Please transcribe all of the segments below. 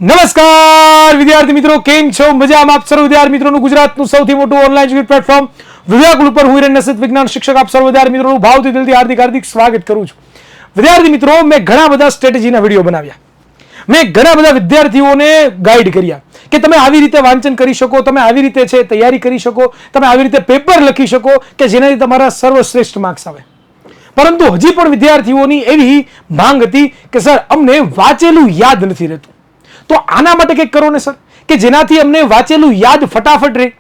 નમસ્કાર વિદ્યાર્થી મિત્રો, કેમ છો? મજામાં? આપ સર્વ વિદ્યાર્થી મિત્રોનું ગુજરાતનું સૌથી મોટું ઓનલાઈન એજ્યુકેશન પ્લેટફોર્મ વિદ્યાકુલ ઉપર હું હિરણ્ય વિજ્ઞાન શિક્ષક આપ સર્વ વિદ્યાર્થી મિત્રોનું ભાવથી દિલથી હાર્દિક સ્વાગત કરું છું. વિદ્યાર્થી મિત્રો, મેં ઘણા બધા સ્ટ્રેટેજીના વિડીયો બનાવ્યા, મેં ઘણા બધા વિદ્યાર્થીઓને ગાઈડ કર્યા કે તમે આવી રીતે વાંચન કરી શકો, તમે આવી રીતે છે તૈયારી કરી શકો, તમે આવી રીતે પેપર લખી શકો કે જેનાથી તમારા સર્વશ્રેષ્ઠ માર્ક્સ આવે. પરંતુ હજી પણ વિદ્યાર્થીઓની એવી માંગ હતી કે સર અમને વાંચેલું યાદ નથી રહેતું. તો આના માટે કંઈક કરો ને સર, કે જેનાથી અમને વાંચેલું યાદ ફટાફટ રહે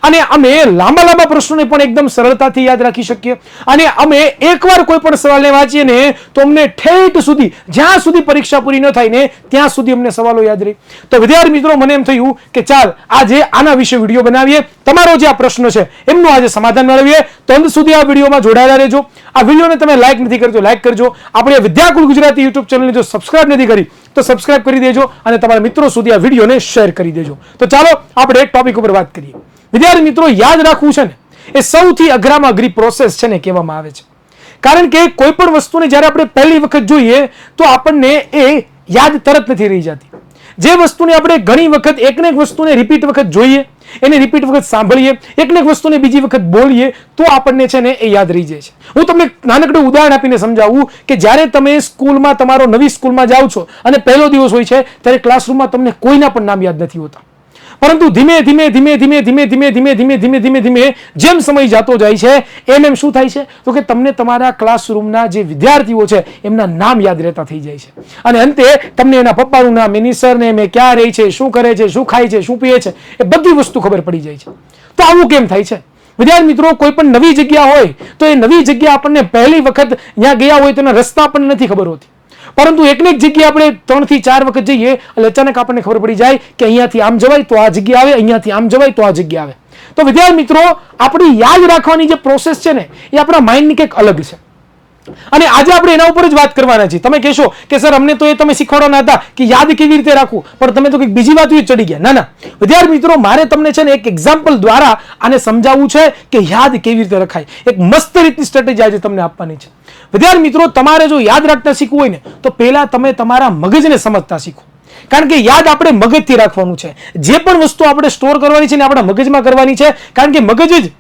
અને અમે લાંબા પ્રશ્નોને પણ એકદમ સરળતાથી યાદ રાખી શકીએ અને અમે એકવાર કોઈ પણ સવાલને વાંચીએ ને તો અમને ઠેઠ સુધી, જ્યાં સુધી પરીક્ષા પૂરી ન થાય ને ત્યાં સુધી અમને સવાલો યાદ રહે. તો વિદ્યાર્થી મિત્રો, મને એમ થયું કે ચાલ આજે આના વિશે વિડીયો બનાવીએ, તમારો જે આ પ્રશ્ન છે એમનું આજે સમાધાન મેળવીએ. તો અંત સુધી આ વિડીયોમાં જોડાયેલા રહેજો. આ વિડીયોને તમે લાઈક નથી કરજો, લાઈક કરજો. આપણે વિદ્યાકુલ ગુજરાતી યુટ્યુબ ચેનલને જો સબસ્ક્રાઇબ નથી કરી તો સબસ્ક્રાઇબ કરી દેજો અને તમારા મિત્રો સુધી આ વિડીયોને શેર કરી દેજો. તો ચાલો આપણે ટોપિક ઉપર વાત કરીએ. વિદ્યાર્થી મિત્રો, યાદ રાખવું છે ને એ સૌથી અઘરામાં અઘરી પ્રોસેસ છે ને કહેવામાં આવે છે. કારણ કે કોઈ પણ વસ્તુને જ્યારે આપણે પહેલી વખત જોઈએ તો આપણને એ યાદ તરત નથી રહી જતી. જે વસ્તુને આપણે ઘણી વખત એકને એક વસ્તુને રિપીટ વખત જોઈએ, એને રિપીટ વખત સાંભળીએ, એકને એક વસ્તુને બીજી વખત બોલીએ તો આપણને છે ને એ યાદ રહી જાય છે. હું તમને નાનકડું ઉદાહરણ આપીને સમજાવું કે જ્યારે તમે સ્કૂલમાં, તમારો નવી સ્કૂલમાં જાઓ છો અને પહેલો દિવસ હોય છે ત્યારે ક્લાસરૂમમાં તમને કોઈના પણ નામ યાદ નથી હોતા. પરંતુ ધીમે ધીમે જેમ સમય જતો જાય છે એમ શું થાય છે તો કે તમને તમારા ક્લાસરૂમના જે વિદ્યાર્થીઓ છે એમના નામ યાદ રહેતા થઈ જાય છે અને અંતે તમને એના પપ્પાનું નામ, એની સરનેમ, એ ક્યાં રહે છે, શું કરે છે, શું ખાય છે, શું પીએ છે, એ બધી વસ્તુ ખબર પડી જાય છે. તો આવું કેમ થાય છે? વિદ્યાર્થી મિત્રો, કોઈ પણ નવી જગ્યા હોય તો એ નવી જગ્યા આપણને પહેલી વખત ત્યાં ગયા હોય તેના રસ્તા આપણને નથી ખબર હોતી. પરંતુ એકને એક જગ્યાએ આપણે 3 થી 4 વખત જઈએ એટલે અચાનક આપણને ખબર પડી જાય કે અહીંયાથી આમ જવાય તો આ જગ્યા આવે, અહીંયાથી આમ જવાય તો આ જગ્યા આવે. તો વિદ્યાર્થી મિત્રો, આપણી યાદ રાખવાની જે પ્રોસેસ છે ને એ આપણા માઇન્ડની કંઈક અલગ છે અને આજે આપણે એના ઉપર જ વાત કરવાના છીએ. તમે કહેશો કે સર અમને તો એ તમે શીખવાડવાના હતા કે યાદ કેવી રીતે રાખવું, પણ તમે તો કંઈક બીજી વાત ચડી ગયા. ના, વિદ્યાર્થી મિત્રો, મારે તમને છે ને એક એક્ઝામ્પલ દ્વારા આને સમજાવવું છે કે યાદ કેવી રીતે રખાય. એક મસ્ત રીતની સ્ટ્રેટેજી આજે તમને આપવાની છે. વિદ્યાર્થી મિત્રો, તમારે જો યાદ રાખતા શીખવું હોય ને તો પહેલા તમે તમારા મગજને સમજતા શીખો. કારણ કે યાદ આપણે મગજથી રાખવાનું છે. જે પણ વસ્તુ આપણે સ્ટોર કરવાની છે ને આપણા મગજમાં કરવાની છે. કારણ કે મગજ જ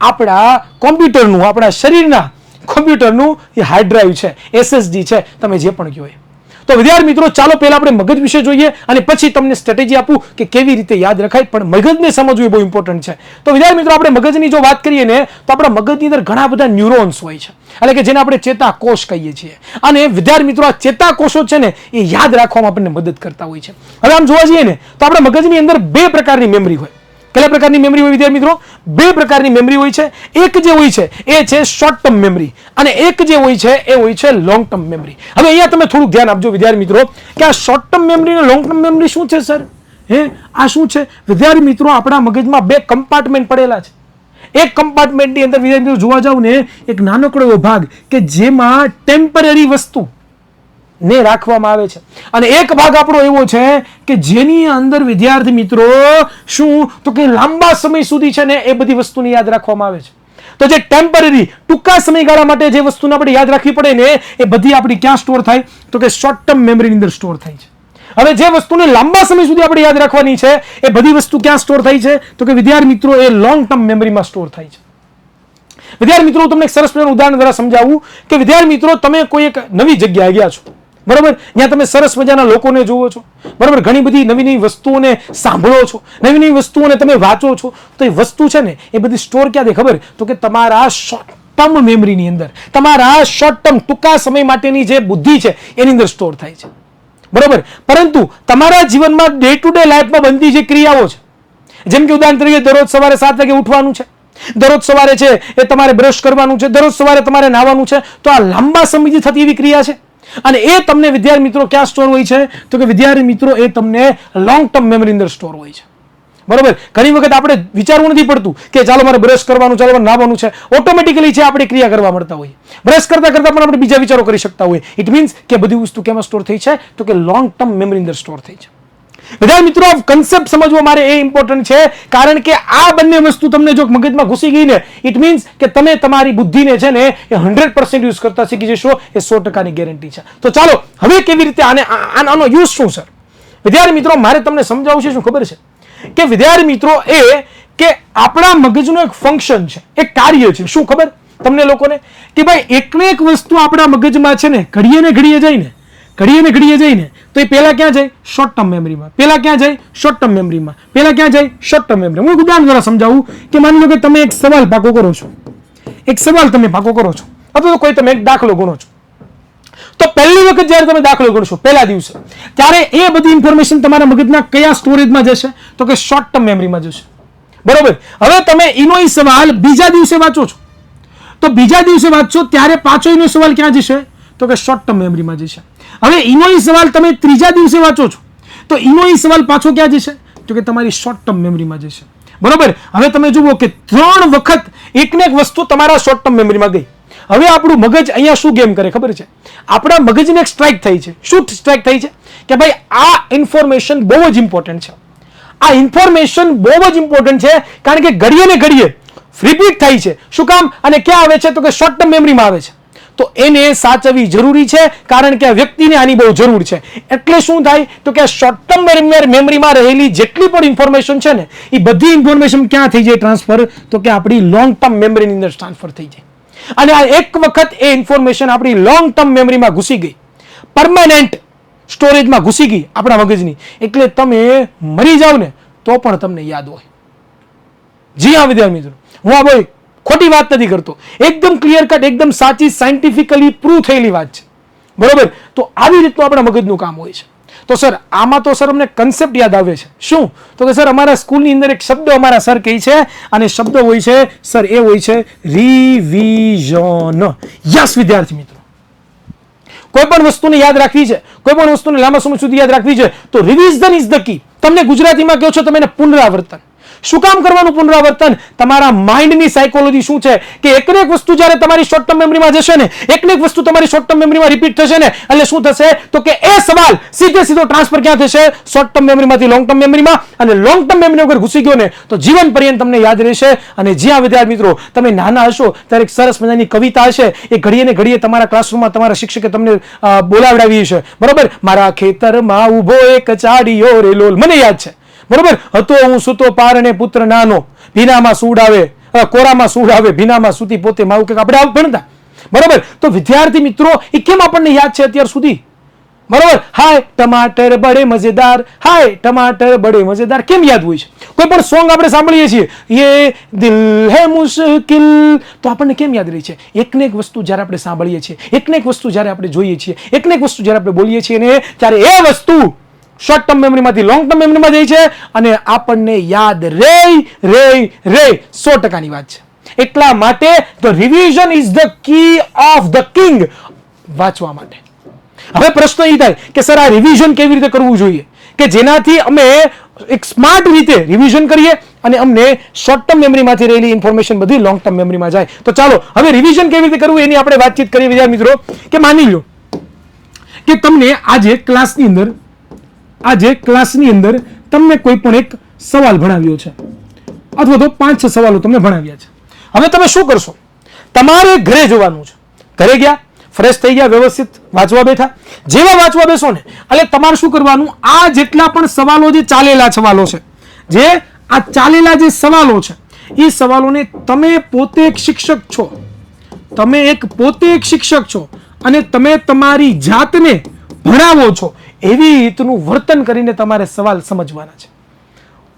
આપણા કોમ્પ્યુટરનું, આપણા શરીરના કોમ્પ્યુટરનું એ હાર્ડ ડ્રાઈવ છે, SSD છે, તમે જે પણ કહો. તો વિદ્યાર્થી મિત્રો, ચાલો પહેલા આપણે મગજ વિશે જોઈએ અને પછી તમને સ્ટ્રેટેજી આપું કે કેવી રીતે યાદ રખાય. પણ મગજને સમજવું એ બહુ ઇમ્પોર્ટન્ટ છે. તો વિદ્યાર્થી મિત્રો, આપણે મગજની જો વાત કરીએ ને તો આપણા મગજની અંદર ઘણા બધા ન્યુરોન્સ હોય છે, એટલે કે જેને આપણે ચેતાકોષ કહીએ છીએ. અને વિદ્યાર્થી મિત્રો, આ ચેતાકોષો છે ને એ યાદ રાખવામાં આપણને મદદ કરતા હોય છે. હવે આમ જોવા જઈએ ને તો આપણા મગજની અંદર 2 પ્રકારની મેમરી હોય. કેટલા પ્રકારની મેમરી હોય વિદ્યાર્થી મિત્રો? 2 પ્રકારની મેમરી હોય છે. એક જે હોય છે એ છે શોર્ટ ટર્મ મેમરી અને એક જે હોય છે એ હોય છે લોંગ ટર્મ મેમરી. હવે અહીંયા તમે થોડુંક ધ્યાન આપજો વિદ્યાર્થી મિત્રો કે આ શોર્ટ ટર્મ મેમરી અને લોંગ ટર્મ મેમરી શું છે સર? આ શું છે? વિદ્યાર્થી મિત્રો, આપણા મગજમાં 2 કમ્પાર્ટમેન્ટ પડેલા છે. એક કમ્પાર્ટમેન્ટની અંદર વિદ્યાર્થી મિત્રો જોવા જાવ ને એક નાનકડો એવો ભાગ કે જેમાં ટેમ્પરરી વસ્તુ ને રાખવામાં આવે છે અને એક ભાગ આપણો એવો છે કે જેની અંદર વિદ્યાર્થી મિત્રો શું તો કે લાંબા સમય સુધી છે ને એ બધી વસ્તુને યાદ રાખવામાં આવે છે. તો જે ટેમ્પરરી, ટૂંકા સમયગાળા માટે જે વસ્તુને આપણે યાદ રાખવી પડે ને એ બધી આપણી ક્યાં સ્ટોર થાય તો કે શોર્ટ ટર્મ મેમરીની અંદર સ્ટોર થાય છે. હવે જે વસ્તુને લાંબા સમય સુધી આપણે યાદ રાખવાની છે એ બધી વસ્તુ ક્યાં સ્ટોર થાય છે તો કે વિદ્યાર્થી મિત્રો એ લોંગ ટર્મ મેમરીમાં સ્ટોર થાય છે. વિદ્યાર્થી મિત્રો, તમને એક સરસ મજાનું ઉદાહરણ દ્વારા સમજાવું કે વિદ્યાર્થી મિત્રો, તમે કોઈ એક નવી જગ્યાએ ગયા છો, બરોબર? ત્યાં તમે સરસ મજાના લોકોને જુઓ છો, બરોબર? ઘણી બધી નવી વસ્તુઓને સાંભળો છો, નવી વસ્તુઓને તમે વાંચો છો. તો એ વસ્તુ છે ને એ બધી સ્ટોર ક્યાં થાય ખબર? તો કે તમારા શોર્ટ ટર્મ મેમરીની અંદર, તમારા શોર્ટ ટર્મ ટૂંકા સમય માટેની જે બુદ્ધિ છે એની અંદર સ્ટોર થાય છે, બરોબર? પરંતુ તમારા જીવનમાં ડે ટુ ડે લાઈફમાં બનતી જે ક્રિયાઓ છે, જેમ કે ઉદાહરણ તરીકે દરરોજ સવારે 7 વાગે ઉઠવાનું છે, દરરોજ સવારે છે એ તમારે બ્રશ કરવાનું છે, દરરોજ સવારે તમારે નાહવાનું છે. તો આ લાંબા સમયથી થતી એવી ક્રિયા છે અને એ તમને વિદ્યાર્થી મિત્રો ક્યાં સ્ટોર હોય છે તો કે વિદ્યાર્થી મિત્રો એ તમને લોંગ ટર્મ મેમરી અંદર સ્ટોર હોય છે, બરોબર? ઘણી વખત આપણે વિચારવું નથી પડતું કે ચાલો મારે બ્રશ કરવાનું, ચાલો મારે નાહવાનું છે. ઓટોમેટિકલી છે આપણે ક્રિયા કરવા મળતા હોઈએ. બ્રશ કરતા પણ આપણે બીજા વિચારો કરી શકતા હોઈએ. ઇટ મીન્સ કે બધી વસ્તુ કેમાં સ્ટોર થઈ છે તો કે લોંગ ટર્મ મેમરી અંદર સ્ટોર થઈ છે. વિદ્યાર્થી મિત્રો, કન્સેપ્ટ સમજવો મારે એ ઇમ્પોર્ટન્ટ છે કારણ કે આ બંને વસ્તુ તમને જો મગજમાં ઘૂસી ગઈ ને ઇટ મીન્સ કે તમે તમારી બુદ્ધિને છે ને એ 100% યુઝ કરતા શીખી જશો. એ 100%ની ગેરંટી છે. તો ચાલો હવે કેવી રીતે આનો યુઝ શું છે? વિદ્યાર્થી મિત્રો, મારે તમને સમજાવવું છે શું ખબર છે કે વિદ્યાર્થી મિત્રો એ કે આપણા મગજનું એક ફંક્શન છે, એક કાર્ય છે. શું ખબર તમને લોકોને કે ભાઈ એકને એક વસ્તુ આપણા મગજમાં છે ને ઘડીએ ને ઘડીએ જઈને તો એ પહેલા ક્યાં જાય? શોર્ટ ટર્મ મેમરીમાં. પહેલા ક્યાં જાય? શોર્ટ ટર્મ મેમરીમાં. પહેલા ક્યાં જાય? Short term memory. હું ઉદાહરણ દ્વારા સમજાવું કે માની લો કે તમે એક સવાલ પાકો કરો છો, અથવા તો કોઈ તમે એક દાખલો ગણો છો. તો પહેલી વખત જ્યારે તમે દાખલો ગણશો પહેલા દિવસે, ત્યારે એ બધી ઇન્ફોર્મેશન તમારા મગજના કયા સ્ટોરેજમાં જશે? તો કે શોર્ટ ટર્મ મેમરીમાં જશે. બરોબર. હવે તમે એનો સવાલ બીજા દિવસે વાંચો છો, તો બીજા દિવસે વાંચશો ત્યારે પાછો એનો સવાલ ક્યાં જશે? તો કે શોર્ટ ટર્મ મેમરીમાં જશે. હવે એનો સવાલ તમે ત્રીજા દિવસે વાંચો છો, તો એનો સવાલ પાછો ક્યાં જશે? તો કે તમારી શોર્ટ ટર્મ મેમરીમાં જશે. બરોબર. હવે તમે જુઓ કે 3 વખત એકને એક વસ્તુ તમારા શોર્ટ ટર્મ મેમરીમાં ગઈ. હવે આપણું મગજ અહીંયા શું ગેમ કરે ખબર છે? આપણા મગજને એક સ્ટ્રાઇક થઈ છે. શું સ્ટ્રાઇક થઈ છે? કે ભાઈ આ ઇન્ફોર્મેશન બહુ જ ઇમ્પોર્ટન્ટ છે. આ ઇન્ફોર્મેશન બહુ જ ઇમ્પોર્ટન્ટ છે, કારણ કે ઘડીએ ને ઘડીએ રિપીટ થાય છે. શું કામ? અને ક્યાં આવે છે? તો કે શોર્ટ ટર્મ મેમરીમાં આવે છે. તો એને સાચવવી જરૂરી છે, કારણ કે આ વ્યક્તિને આની બહુ જરૂર છે. એટલે શું થાય? તો કે શોર્ટ ટર્મ મેમરીમાં રહેલી જેટલી પણ ઇન્ફોર્મેશન છે ને, એ બધી ઇન્ફોર્મેશન ક્યાં થઈ જાય ટ્રાન્સફર? તો કે આપણી લોંગ ટર્મ મેમરીની અંદર ટ્રાન્સફર થઈ જાય. અને આ એક વખત એ ઇન્ફોર્મેશન આપણી લોંગ ટર્મ મેમરીમાં ઘૂસી ગઈ, પરમાનન્ટ સ્ટોરેજમાં ઘૂસી ગઈ આપણા મગજની, એટલે તમે મરી જાવ ને તો પણ તમને યાદ હોય. જી હા વિદ્યાર્થી મિત્રો, હું આ ભાઈ ખોટી વાત નથી કરતો, એકદમ ક્લિયર કટ, એકદમ સાચી, સાયન્ટિફિકલી પ્રૂવ થયેલી વાત છે. બરોબર. તો આવી રીતનું આપણા મગજનું કામ હોય છે. તો સર આમાં તો સર અમને કન્સેપ્ટ યાદ આવે છે. શું? તો કે સર અમારા સ્કૂલની અંદર એક શબ્દ અમારા સર કહે છે, અને શબ્દ હોય છે સર એ હોય છે રિવિઝન. યસ વિદ્યાર્થી મિત્રો, કોઈ પણ વસ્તુને યાદ રાખવી છે, કોઈ પણ વસ્તુને લાંબા સમય સુધી યાદ રાખવી છે, તો રિવિઝન ઇઝ ધ કી. તમને ગુજરાતીમાં કહો છો તમે એને પુનરાવર્તન. શું કામ કરવાનું પુનરાવર્તન? તમારા માઇન્ડની સાયકોલોજી શું છે કે એકને એક વસ્તુ જ્યારે તમારી શોર્ટ ટર્મ મેમરીમાં જશે ને, એકને એક વસ્તુ તમારી શોર્ટ ટર્મ મેમરીમાં રિપીટ થશે ને, એટલે શું થશે? તો કે એ સવાલ સીધો ટ્રાન્સફર ક્યાં થશે? શોર્ટ ટર્મ મેમરીમાંથી લોંગ ટર્મ મેમરીમાં. અને લોંગ ટર્મ મેમરી વગર ઘૂસી ગયો ને તો જીવન પર્યંત તમને યાદ રહેશે. અને જ્યાં વિદ્યાર્થી મિત્રો તમે નાના હશો ત્યારે એક સરસ મજાની કવિતા હશે, એ ઘડીએ ને ઘડીએ તમારા ક્લાસરૂમમાં તમારા શિક્ષકે તમને બોલાવડાવી હશે. બરોબર. મારા ખેતરમાં ઉભો એક ચાડીયો રે લોલ. મને યાદ છે. બરોબર. હતો હું સૂતો પારણે પુત્ર નાનો, ભીનામાં સૂડ આવે, કોરામાં સૂડ આવે, ભીનામાં સૂતી પોતે માવું. કે આપણે આવું ભણતા. બરોબર. તો વિદ્યાર્થી મિત્રો એ કેમ આપણને યાદ છે અત્યાર સુધી? બરોબર. હાય ટમાટર બડે મજેદાર, હાય ટમાટર બડે મજેદાર કેમ યાદ હોય છે? કોઈ પણ સોંગ આપણે સાંભળીએ છીએ, યે દિલ હે મુશ્કિલ, તો આપણને કેમ યાદ રહી છે? એકને એક વસ્તુ જ્યારે આપણે સાંભળીએ છીએ, એકને એક વસ્તુ જ્યારે આપણે જોઈએ છીએ, એકને એક વસ્તુ જ્યારે આપણે બોલીએ છીએ ને, ત્યારે એ વસ્તુ શોર્ટ ટર્મ મેમરીમાંથી લોંગ ટર્મ મેમરીમાં જાય છે, અને આપણને યાદ રે 100%ની વાત છે. એટલા માટે the revision is the key of the king. વાંચવા માટે. હવે પ્રશ્ન એ થાય કે સર આ રિવિઝન કેવી રીતે કરવું જોઈએ કે જેનાથી અમે એક સ્માર્ટ રીતે રિવિઝન કરીએ અને અમને શોર્ટ ટર્મ મેમરીમાંથી રહેલી ઇન્ફોર્મેશન બધી લોંગ ટર્મ મેમરીમાં જાય. તો ચાલો હવે રિવિઝન કેવી રીતે કરવું એની આપણે વાતચીત કરીએ વિદ્યાર્થી મિત્રો. કે માની લો કે તમને આજે ક્લાસની અંદર તમને કોઈ પણ એક સવાલ ભણાવ્યો છે, અથવા તો 5-6 સવાલો તમને ભણાવ્યા છે. હવે તમે શું કરશો? તમારે ઘરે જવાનું છે. ઘરે ગયા, ફ્રેશ થઈ ગયા, વ્યવસ્થિત વાંચવા બેઠા. જેવા વાંચવા બેસો ને એટલે તમારે શું કરવાનું? આ જેટલા પણ સવાલો જે ચાલેલા સવાલો છે, જે સવાલો છે, એ સવાલોને તમે પોતે એક શિક્ષક છો, અને તમે તમારી જાતને ભણાવો છો એવી રીતનું વર્તન કરીને તમારે સવાલ સમજવાના છે.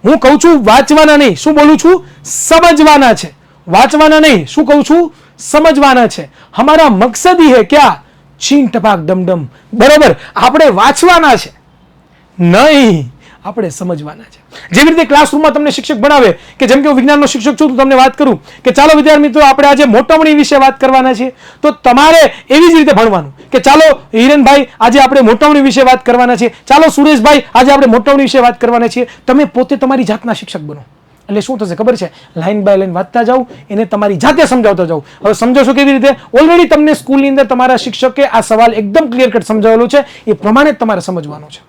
હું કહું છું વાંચવાના નહીં. શું બોલું છું? સમજવાના છે. વાંચવાના નહીં. શું કહું છું? સમજવાના છે. હમારા મકસદ ही है क्या? ચીન ટપાક ડમડમ. બરોબર. આપણે વાંચવાના છે નહીં, આપણે સમજવાના છે. જેવી રીતે ક્લાસરૂમમાં તમને શિક્ષક ભણાવે, કે જેમ કે હું વિજ્ઞાનનો શિક્ષક છું, તો તમને વાત કરું કે ચાલો વિદ્યાર્થી મિત્રો આપણે આજે મોટવણી વિશે વાત કરવાના છીએ, તો તમારે એવી જ રીતે ભણવાનું કે ચાલો હિરેનભાઈ આજે આપણે મોટવણી વિશે વાત કરવાના છીએ, ચાલો સુરેશભાઈ આજે આપણે મોટવણી વિશે વાત કરવાના છીએ. તમે પોતે તમારી જાતના શિક્ષક બનો. એટલે શું થશે ખબર છે? લાઈન બાય લાઈન વાંચતા જાઓ, એને તમારી જાતે સમજાવતા જાઓ. હવે સમજો કેવી રીતે? ઓલરેડી તમને સ્કૂલની અંદર તમારા શિક્ષકે આ સવાલ એકદમ ક્લિયર કટ સમજાવેલો છે, એ પ્રમાણે જ તમારે સમજવાનો છે.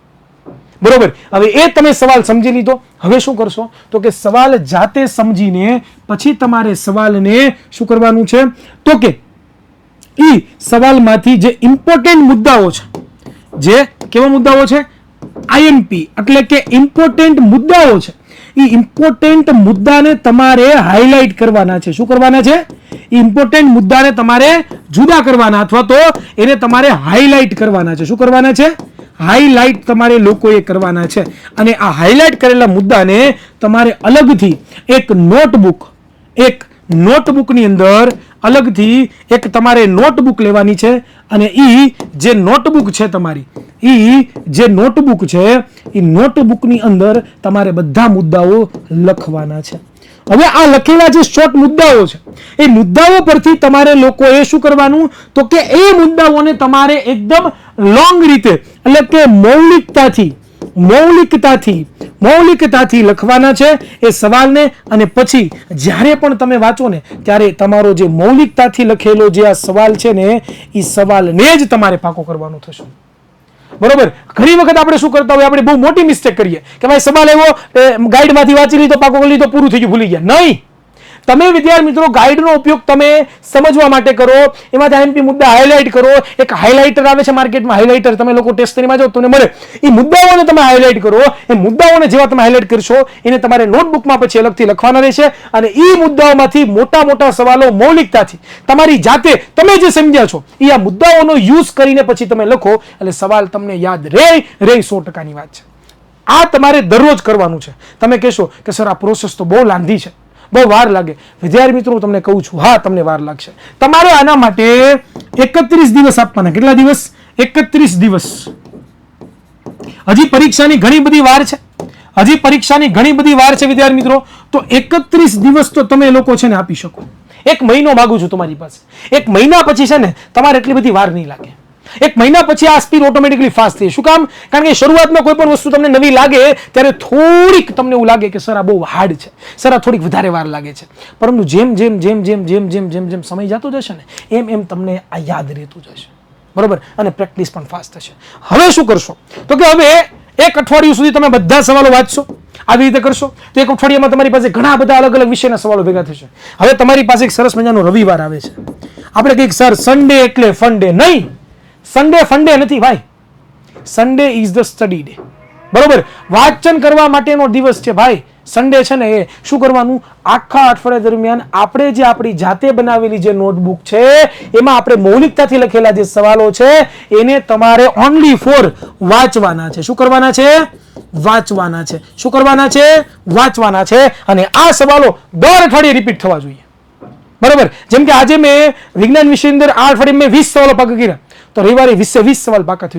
બરોબર. હવે એ તમે સવાલ સમજી લીધો. હવે શું કરશો? તો કે સવાલ જાતે સમજીને પછી તમારે સવાલને શું કરવાનું છે? તો કે એ સવાલમાંથી જે ઇમ્પોર્ટન્ટ મુદ્દાઓ છે, જે કેવા મુદ્દાઓ છે, આઈએમપી એટલે કે ઇમ્પોર્ટન્ટ મુદ્દાઓ છે, એ ઇમ્પોર્ટન્ટ મુદ્દાને તમારે હાઇલાઇટ કરવાના છે. શું કરવાના છે? ઇમ્પોર્ટન્ટ મુદ્દાને તમારે જુદા કરવાના અથવા તો એને તમારે હાઇલાઇટ કરવાના છે. શું કરવાના છે? હાઇલાઇટ તમારે લોકોએ કરવાના છે. અને આ હાઇલાઇટ કરેલા મુદ્દાને તમારે અલગથી એક નોટબુકની અંદર અલગથી એક તમારે નોટબુક લેવાની છે. અને એ જે નોટબુક છે તમારી, એ નોટબુકની અંદર તમારે બધા મુદ્દાઓ લખવાના છે. હવે આ લખેલા જે શોર્ટ મુદ્દાઓ છે, એ મુદ્દાઓ પરથી તમારે લોકોએ શું કરવાનું, તો કે એ મુદ્દાઓને તમારે એકદમ લોંગ રીતે એટલે કે મૌલિકતાથી લખવાના છે એ સવાલને. અને પછી જ્યારે પણ તમે વાંચો ને ત્યારે તમારો જે મૌલિકતાથી લખેલો જે આ સવાલ છે ને, એ સવાલને જ તમારે પાકો કરવાનો થશે. બરોબર? ઘણી વખત આપણે શું કરતા હોય, આપણે બહુ મોટી મિસ્ટેક કરીએ કે ભાઈ સવાલ આવ્યો, ગાઈડમાંથી વાંચી લીધો, પાકો કરી લીધો, પૂરું થઈ ગયું, ભૂલી ગયા. નહીં, તમે વિદ્યાર્થી મિત્રો ગાઈડનો ઉપયોગ તમે સમજવા માટે કરો, એમાંથી આઈએમપી મુદ્દા હાઇલાઇટ કરો. એક હાઇલાઇટર આવે છે માર્કેટમાં, હાઇલાઇટર તમે લોકો ટેસ્ટરીમાં જાઓ તમને મળે. એ મુદ્દાઓને તમે હાઇલાઇટ કરો. એ મુદ્દાઓને જેવા તમે હાઇલાઇટ કરશો એને તમારે નોટબુકમાં પછી અલગથી લખવાના રહેશે. અને એ મુદ્દાઓમાંથી મોટા સવાલો મૌલિકતાથી તમારી જાતે તમે જે સમજ્યા છો એ આ મુદ્દાઓનો યુઝ કરીને પછી તમે લખો, એટલે સવાલ તમને યાદ રહે 100%ની વાત છે. આ તમારે દરરોજ કરવાનું છે. તમે કહેશો કે સર આ પ્રોસેસ તો બહુ લાંબી છે, બહુ વાર લાગે. વિદ્યાર્થી મિત્રો હું તમને કહું છું, હા તમને વાર લાગશે. તમારે આના માટે 31 દિવસ આપવાના. કેટલા દિવસ? 31 દિવસ. હજી પરીક્ષાની ઘણી બધી વાર છે વિદ્યાર્થી મિત્રો. તો 31 દિવસ તો તમે લોકો છે ને આપી શકો. 1 મહિનો માંગુ છું તમારી પાસે. 1 મહિના પછી છે ને તમારે એટલી બધી વાર નહીં લાગે. 1 મહિના પછી આ સ્પીડ ઓટોમેટિકલી ફાસ્ટ થઈ. શું કામ? કારણ કે શરૂઆતમાં કોઈ પણ વસ્તુ તમને નવી લાગે ત્યારે થોડીક તમને એવું લાગે કે સર આ બહુ હાર્ડ છે, સર આ થોડીક વધારે વાર લાગે છે. પરંતુ જેમ સમય જતો જશે ને એમ તમને આ યાદ રહેતું જશે. બરોબર? અને પ્રેક્ટિસ પણ ફાસ્ટ થશે. હવે શું કરશો, તો કે હવે 1 અઠવાડિયું સુધી તમે બધા સવાલો વાંચશો. આવી રીતે કરશો તો 1 અઠવાડિયામાં તમારી પાસે ઘણા બધા અલગ અલગ વિષયના સવાલો ભેગા થશે. હવે તમારી પાસે એક સરસ મજાનો રવિવાર આવે છે. આપણે કહીએ સર સન્ડે એટલે ફન ડે. નહીં, સન્ડે ફન ડે નથી ભાઈ. Sunday is the study day. બરોબર? વાંચન કરવા માટેનો દિવસ છે ભાઈ. સન્ડે છે ને એ શું કરવાનું, આખા અઠવાડિયા દરમિયાન આપણે જે આપણી જાતે બનાવેલી જે નોટબુક છે એમાં આપણે મૌલિકતાથી લખેલા જે સવાલો છે એને તમારે ઓનલી ફોર વાંચવાના છે. શું કરવાના છે? વાંચવાના છે. શું કરવાના છે? વાંચવાના છે. અને આ સવાલો દર અઠવાડિયે રિપીટ થવા જોઈએ. બરોબર? જેમ કે આજે મેં વિજ્ઞાન વિષયની અંદર આ અઠવાડિયે મેં 20 સવાલો પાકા કર્યા, તો રવિવારે 20 સવાલ પાકા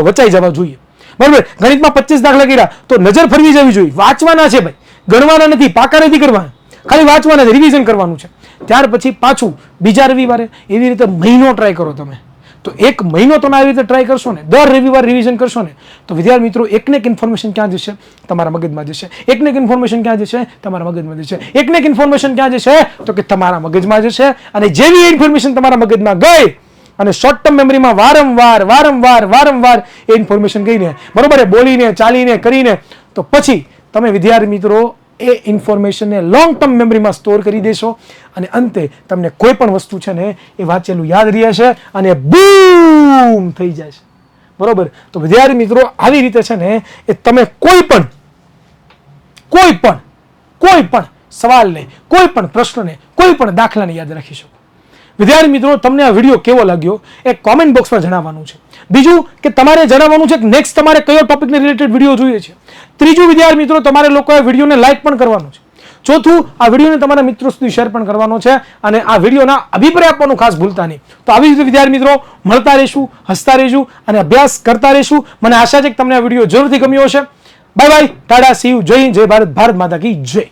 વચાઈ જવા જોઈએ. બરોબર? ગણિતમાં 25 દાખલા કર્યા તો નજર ફરવી જવી જોઈએ. વાંચવાના છે ભાઈ, ગણવાના નથી, પાકા નથી કરવાના, ખાલી વાંચવાના છે, રિવિઝન કરવાનું છે. ત્યાર પછી પાછું બીજા રવિવારે એવી રીતે મહિનો ટ્રાય કરો તમે. તો 1 મહિનો તમે આવી રીતે ટ્રાય કરશો ને, દર રવિવાર રિવિઝન કરશો ને, તો વિદ્યાર્થી મિત્રો એકને એક ઇન્ફોર્મેશન ક્યાં જશે? તમારા મગજમાં જશે. એકને એક ઇન્ફોર્મેશન ક્યાં જશે? તમારા મગજમાં જશે. એકને એક ઇન્ફોર્મેશન ક્યાં જશે? તો કે તમારા મગજમાં જશે. અને જેવી ઇન્ફોર્મેશન તમારા મગજમાં ગઈ અને શોર્ટ ટર્મ મેમરીમાં વારંવાર એ ઇન્ફોર્મેશન ગઈને, બરોબર, બોલીને, ચાલીને, કરીને, તો પછી તમે વિદ્યાર્થી મિત્રો એ ઇન્ફોર્મેશનને લોંગ ટર્મ મેમરીમાં સ્ટોર કરી દેશો. અને અંતે તમને કોઈ પણ વસ્તુ છે ને એ વાંચેલું યાદ રહેશે અને બૂમ થઈ જશે. બરોબર? તો વિદ્યાર્થી મિત્રો આવી રીતે છે ને એ તમે કોઈ પણ સવાલને, કોઈ પણ પ્રશ્નને, કોઈ પણ દાખલાને યાદ રાખી શકો. વિદ્યાર્થી મિત્રો તમને આ વિડીયો કેવો લાગ્યો એ કોમેન્ટ બોક્સમાં જણાવવાનું છે. બીજું કે તમારે જણાવવાનું છે કે નેક્સ્ટ તમારે કયો ટોપિકને રિલેટેડ વિડીયો જોઈએ છે. ત્રીજું વિદ્યાર્થી મિત્રો તમારે લોકોએ વિડીયોને લાઈક પણ કરવાનું છે. ચોથું, આ વિડીયોને તમારા મિત્રો સુધી શેર પણ કરવાનો છે. અને આ વિડીયોના અભિપ્રાય આપવાનું ખાસ ભૂલતા નહીં. તો આવી રીતે વિદ્યાર્થી મિત્રો મળતા રહીશું, હસતા રહીશું અને અભ્યાસ કરતા રહીશું. મને આશા છે કે તમને આ વિડીયો જરૂરથી ગમ્યો હશે. Bye bye, Tata, C you, જય હિન્દ, જય ભારત, ભારત માતા કી જય.